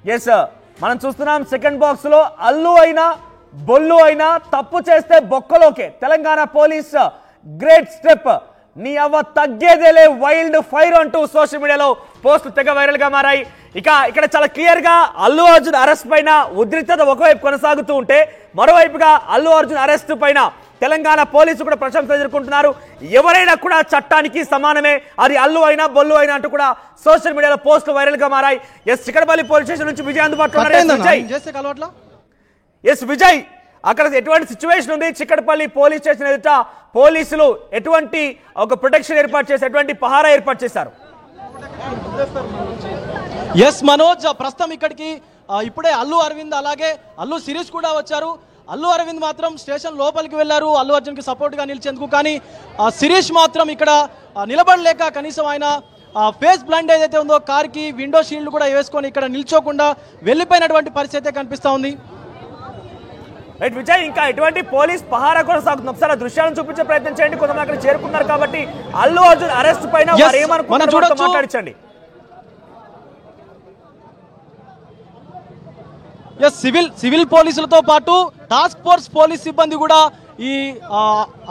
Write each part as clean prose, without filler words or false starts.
Yes మనం చూస్తున్నాం second box లో అల్లు అయినా బొల్లు అయినా తప్పు చేస్తే బొక్కలోకే. తెలంగాణ పోలీస్ గ్రేట్ స్టెప్, నీ అవ్వ తగ్గేదేలే వైల్డ్ ఫైర్ అంటూ సోషల్ మీడియాలో పోస్టులు తెగ వైరల్ గా మారాయి. ఇక్కడ చాలా క్లియర్ గా అల్లు అర్జున్ అరెస్ట్ పైన ఉద్రిక్తత ఒకవైపు కొనసాగుతూ ఉంటే, మరోవైపుగా అల్లు అర్జున్ అరెస్ట్ పైన తెలంగాణ పోలీసులు కూడా ప్రశంసలు ఎదుర్కొంటున్నారు. ఎవరైనా కూడా చట్టానికి సమానమే, అది అల్లు అయినా బొల్లు అయినా అంటూ కూడా సోషల్ మీడియాలో పోస్టులు వైరల్ గా మారాయి. ఎస్ చిక్కడపల్లి పోలీస్ స్టేషన్ నుంచి విజయ్ అందుబాటులో ఉన్నారు. ఎస్ విజయ్, అక్కడ ఎటువంటి సిచ్యువేషన్ ఉంది? చిక్కడపల్లి పోలీస్ స్టేషన్ ఎదుట పోలీసులు ఎటువంటి ఒక ప్రొటెక్షన్ ఏర్పాటు చేసి ఎటువంటి పహారా ఏర్పాటు చేశారు? ఎస్ మనోజ్, ప్రస్తుతం ఇక్కడికి ఇప్పుడే అల్లు అరవింద్ అలాగే అల్లు శిరీష్ కూడా వచ్చారు. అల్లు అరవింద్ మాత్రం స్టేషన్ లోపలికి వెళ్లారు అల్లు అర్జున్కి సపోర్ట్గా నిలిచేందుకు. కానీ శిరీష్ మాత్రం ఇక్కడ నిలబడలేక కనీసం ఆయన ఫేస్ బ్లండ్ ఏదైతే ఉందో కార్కి విండో షీల్డ్ కూడా వేసుకొని ఇక్కడ నిల్చోకుండా వెళ్ళిపోయినటువంటి పరిస్థితి కనిపిస్తూ ఉంది. రైట్ విజయ్, ఇంకా ఎటువంటి పోలీస్ పహారా కొనసాగుతుంది? ఒకసారి ఆ దృశ్యాలను చూపించే ప్రయత్నం చేయండి. కొంతమంది అక్కడ చేరుకున్నారు కాబట్టి అల్లు అర్జున్ అరెస్ట్ పైన మాట్లాడించండి. సివిల్ పోలీసులతో పాటు టాస్క్ ఫోర్స్ పోలీస్ సిబ్బంది కూడా ఈ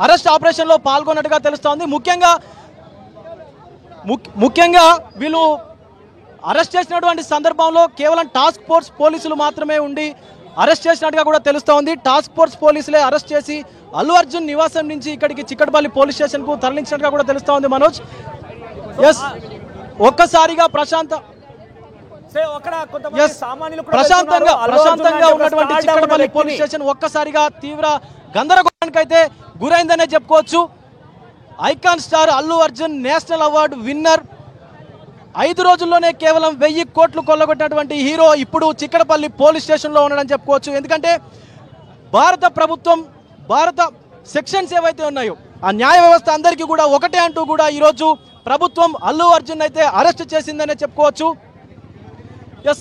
అరెస్ట్ ఆపరేషన్ లో పాల్గొన్నట్టుగా తెలుస్తోంది. ముఖ్యంగా వీళ్ళు అరెస్ట్ చేసినటువంటి సందర్భంలో కేవలం టాస్క్ ఫోర్స్ పోలీసులు మాత్రమే ఉండి అరెస్ట్ చేసినట్టుగా కూడా తెలుస్తోంది. టాస్క్ ఫోర్స్ పోలీసులే అరెస్ట్ చేసి అల్లు అర్జున్ నివాసం నుంచి ఇక్కడికి చిక్కడపల్లి పోలీస్ స్టేషన్ కు తరలించినట్టుగా కూడా తెలుస్తోంది మనోజ్. ఎస్, ఒక్కసారిగా ప్రశాంతంగా ఉన్నటువంటి చిక్కడపల్లి పోలీస్ స్టేషన్ ఒక్కసారిగా తీవ్ర గందరగోళానికి అయితే గురైందనే చెప్పుకోవచ్చు. Icon star Allu Arjun national award winner, 5 రోజుల్లోనే కేవలం 1000 కోట్లు కొల్లగొట్టినటువంటి హీరో ఇప్పుడు చిక్కడపల్లి పోలీస్ స్టేషన్లో ఉన్నాడని చెప్పుకోవచ్చు. ఎందుకంటే భారత ప్రభుత్వం, భారత సెక్షన్స్ ఏవైతే ఉన్నాయో ఆ న్యాయ వ్యవస్థ అందరికీ కూడా ఒకటే అంటూ కూడా ఈరోజు ప్రభుత్వం అల్లు అర్జున్ అయితే అరెస్ట్ చేసిందనే చెప్పుకోవచ్చు.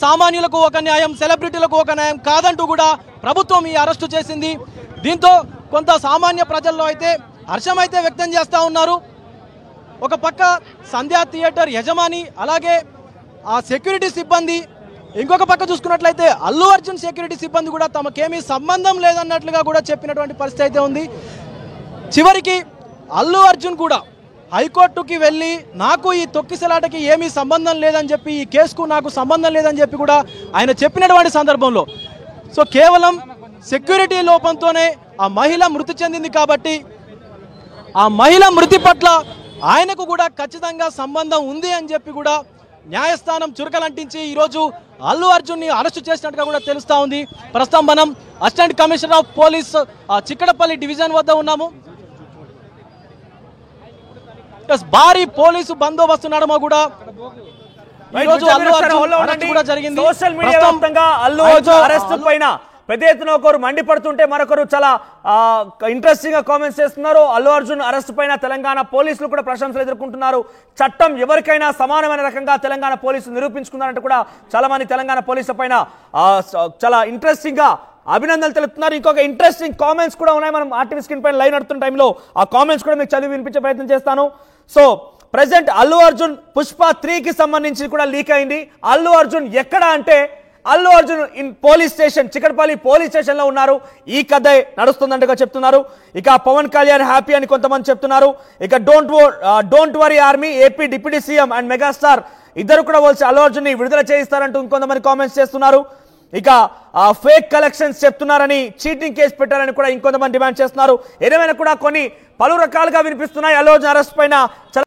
సామాన్యులకు ఒక న్యాయం, సెలబ్రిటీలకు ఒక న్యాయం కాదంటూ కూడా ప్రభుత్వం ఈ అరెస్టు చేసింది. దీంతో కొంత సామాన్య ప్రజల్లో అయితే హర్షం అయితే వ్యక్తం చేస్తూ ఉన్నారు. ఒక పక్క సంధ్యా థియేటర్ యజమాని అలాగే ఆ సెక్యూరిటీ సిబ్బంది, ఇంకొక పక్క చూసుకున్నట్లయితే అల్లు అర్జున్ సెక్యూరిటీ సిబ్బంది కూడా తమకేమీ సంబంధం లేదన్నట్లుగా కూడా చెప్పినటువంటి పరిస్థితి అయితే ఉంది. చివరికి అల్లు అర్జున్ కూడా హైకోర్టుకి వెళ్ళి నాకు ఈ తొక్కిసలాటకి ఏమీ సంబంధం లేదని చెప్పి, ఈ కేసుకు నాకు సంబంధం లేదని చెప్పి కూడా ఆయన చెప్పినటువంటి సందర్భంలో కేవలం సెక్యూరిటీ లోపంతోనే ఆ మహిళ మృతి చెందింది కాబట్టి ఆ మహిళ మృతి పట్ల ఆయనకు కూడా ఖచ్చితంగా సంబంధం ఉంది అని చెప్పి కూడా న్యాయస్థానం చురకలంటించి ఈరోజు అల్లు అర్జున్ని అరెస్టు చేసినట్టుగా కూడా తెలుస్తూ ఉంది. ప్రస్తుతం మనం assistant commissioner of police Chikkadpally division వద్ద ఉన్నాము. భారీ పోలీసు బందోబస్తు నడుమ కూడా జరిగింది. సోషల్ మీడియా వ్యాప్తంగా అల్లు అర్జున్ అరెస్ట్ పైన పెద్ద ఎత్తున ఒకరు మండిపడుతుంటే మరొకరు చాలా ఇంట్రెస్టింగ్ గా కామెంట్స్ చేస్తున్నారు. అల్లు అర్జున్ అరెస్ట్ పైన తెలంగాణ పోలీసులు కూడా ప్రశంసలు ఎదుర్కొంటున్నారు. చట్టం ఎవరికైనా సమానమైన రకంగా తెలంగాణ పోలీసులు నిరూపించుకున్నారంటే కూడా చాలా మంది తెలంగాణ పోలీసుల పైన చాలా ఇంట్రెస్టింగ్ గా అభినందనలు తెలుపుతున్నారు. ఇంకొక ఇంట్రెస్టింగ్ కామెంట్స్ కూడా ఉన్నాయి. మనం ఆర్టీవీ స్క్రీన్ పైన లైవ్ నడుతున్న టైంలో ఆ కామెంట్స్ కూడా మీకు చదివి వినిపించే ప్రయత్నం చేస్తాను. ప్రెసెంట్ అల్లు అర్జున్ పుష్ప 3కి సంబంధించి కూడా లీక్ అయింది. అల్లు అర్జున్ ఎక్కడ అంటే Allu Arjun in police station, Chikkadpally police station లో ఉన్నారు. ఈ కథ నడుస్తుందంటగా చెప్తున్నారు. ఇక పవన్ కళ్యాణ్ హ్యాపీ అని కొంతమంది చెప్తున్నారు. ఇక don't worry army, AP deputy CM and megastar ఇద్దరు కూడా వచ్చి అల్లు అర్జున్ ని విడుదల చేయిస్తారంటూ ఇంకొంతమంది కామెంట్స్ చేస్తున్నారు. ఇక ఫేక్ కలెక్షన్స్ చెప్తున్నారని, చీటింగ్ కేసు పెట్టారని కూడా ఇంకొంతమంది డిమాండ్ చేస్తున్నారు. ఏదేమైనా కూడా కొన్ని పలు రకాలుగా వినిపిస్తున్నాయి అల్లు అర్జున్ అరెస్ట్ పైన.